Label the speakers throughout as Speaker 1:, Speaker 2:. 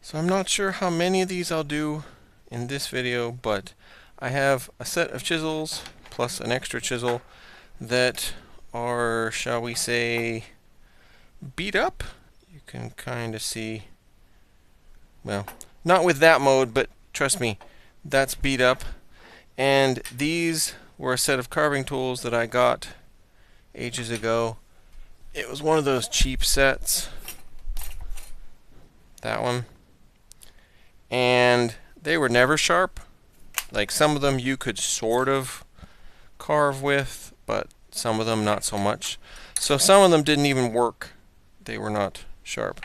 Speaker 1: So I'm not sure how many of these I'll do in this video, but I have a set of chisels plus an extra chisel that are, shall we say, beat up. You can kind of see, well, not with that mode, but trust me, that's beat up. And these were a set of carving tools that I got ages ago. It was one of those cheap sets, that one. And they were never sharp. Like, some of them you could sort of carve with, but some of them not so much. So some of them didn't even work. They were not sharp.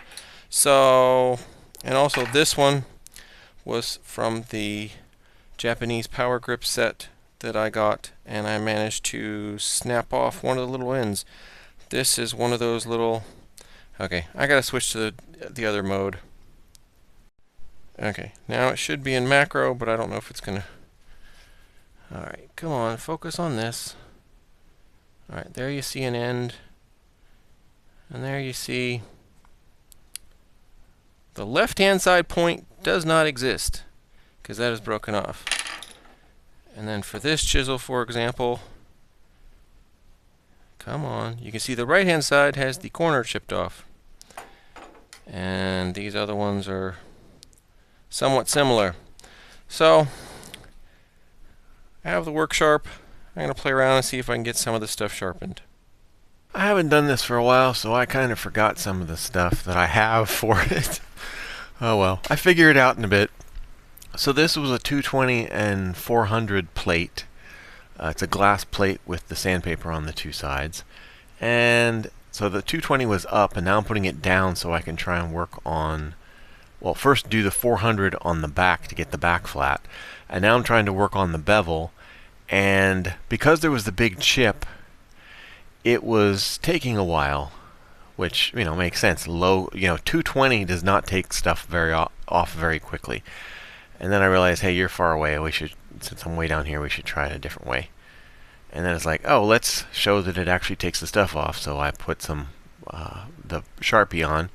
Speaker 1: So, and also this one was from the Japanese power grip set that I got, and I managed to snap off one of the little ends. This is one of those little... Okay, I gotta switch to the other mode. Okay, now it should be in macro, but I don't know if it's gonna... Alright, come on, focus on this. Alright, there you see an end. And there you see... The left-hand side point does not exist, because that is broken off. And then for this chisel, for example... Come on, you can see the right-hand side has the corner chipped off. And these other ones are somewhat similar. So, I have the Worksharp. I'm going to play around and see if I can get some of this stuff sharpened. I haven't done this for a while, so I kind of forgot some of the stuff that I have for it. Oh well, I figure it out in a bit. So this was a 220 and 400 plate. It's a glass plate with the sandpaper on the two sides. And so the 220 was up, and now I'm putting it down so I can try and work on... Well, first do the 400 on the back to get the back flat. And now I'm trying to work on the bevel. And because there was the big chip, it was taking a while. Which, you know, makes sense. 220 does not take stuff off very quickly. And then I realized, hey, you're far away. We should, since I'm way down here, we should try it a different way. And then it's like, oh, let's show that it actually takes the stuff off. So I put some the Sharpie on,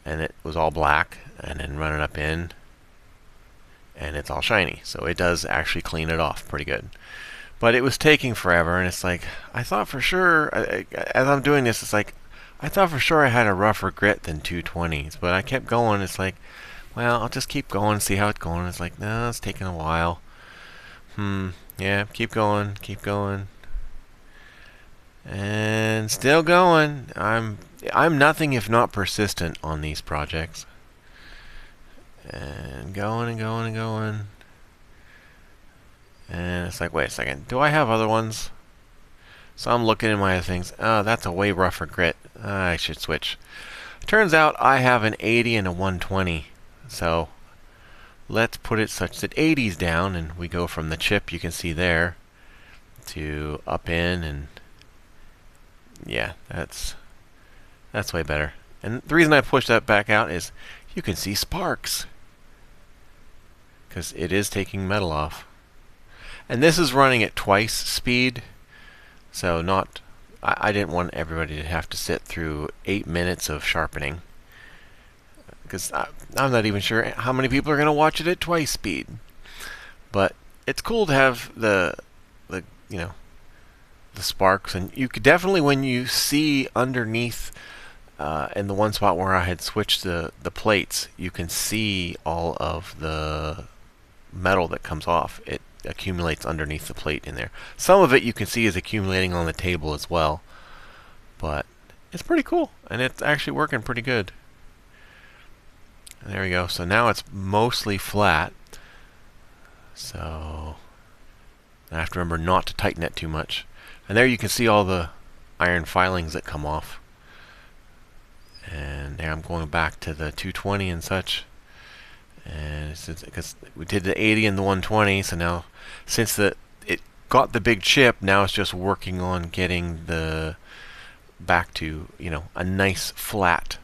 Speaker 1: and it was all black, and then run it up in, and it's all shiny. So it does actually clean it off pretty good. But it was taking forever, and it's like, I thought for sure, as I'm doing this, it's like, I thought for sure I had a rougher grit than 220s, but I kept going. It's like, well, I'll just keep going, see how it's going. It's like, no, it's taking a while. Yeah, keep going, and still going. I'm nothing if not persistent on these projects, and going and going and going. And it's like, wait a second, do I have other ones? So I'm looking at my other things. Oh, that's a way rougher grit. I should switch. Turns out I have an 80 and a 120. So let's put it such that 80's down, and we go from the chip you can see there to up in, and yeah, that's way better. And the reason I push that back out is you can see sparks, because it is taking metal off. And this is running at twice speed, so not... I didn't want everybody to have to sit through 8 minutes of sharpening, because I'm not even sure how many people are going to watch it at twice speed. But it's cool to have the sparks, and you could definitely, when you see underneath in the one spot where I had switched the plates, you can see all of the metal that comes off. It accumulates underneath the plate in there. Some of it you can see is accumulating on the table as well, but it's pretty cool, and it's actually working pretty good. There we go. So now it's mostly flat, so I have to remember not to tighten it too much. And there you can see all the iron filings that come off. And there I'm going back to the 220 and such. And because we did the 80 and the 120, so now since it got the big chip, now it's just working on getting the back to, a nice flat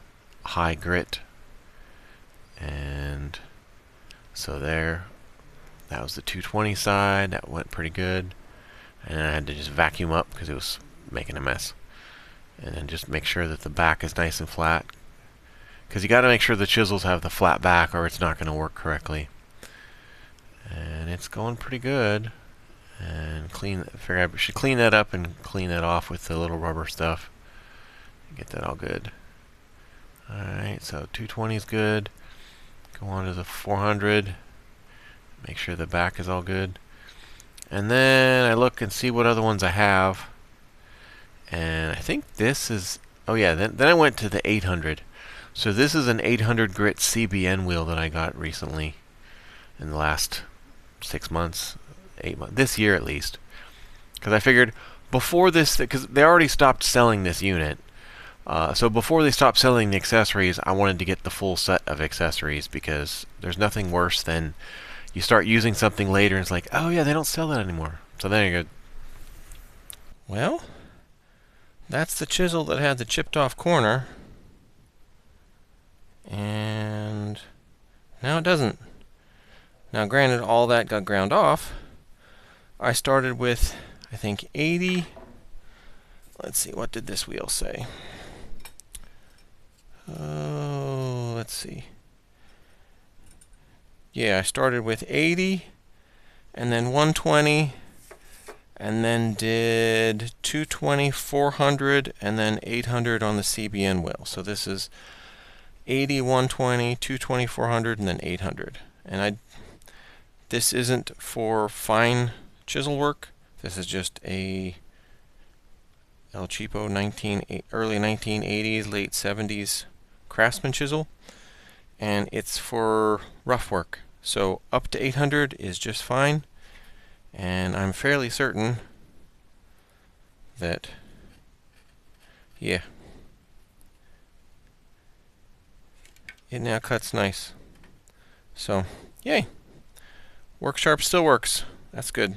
Speaker 1: high grit. And so there, that was the 220 side. That went pretty good. And then I had to just vacuum up because it was making a mess. And then just make sure that the back is nice and flat, because you got to make sure the chisels have the flat back or it's not going to work correctly. And it's going pretty good. And figure I should clean that up and clean that off with the little rubber stuff. Get that all good. Alright, so 220 is good. Go on to the 400. Make sure the back is all good. And then I look and see what other ones I have. And I think this is... Oh yeah, then I went to the 800. So this is an 800 grit CBN wheel that I got recently. In the last 6 months. 8 months. This year at least. Because I figured before this... Because they already stopped selling this unit. So before they stopped selling the accessories, I wanted to get the full set of accessories. Because there's nothing worse than... You start using something later and it's like, oh yeah, they don't sell that anymore. So there you go. Well, that's the chisel that had the chipped off corner. And now it doesn't. Now granted, all that got ground off. I started with, I think, 80. Let's see, what did this wheel say? Oh, let's see. Yeah, I started with 80, and then 120, and then did 220, 400, and then 800 on the CBN wheel. So this is 80, 120, 220, 400, and then 800. And this isn't for fine chisel work. This is just a El Cheapo early 1980s, late 70s Craftsman chisel. And it's for rough work. So up to 800 is just fine. And I'm fairly certain that, yeah, it now cuts nice. So, yay. Worksharp still works. That's good.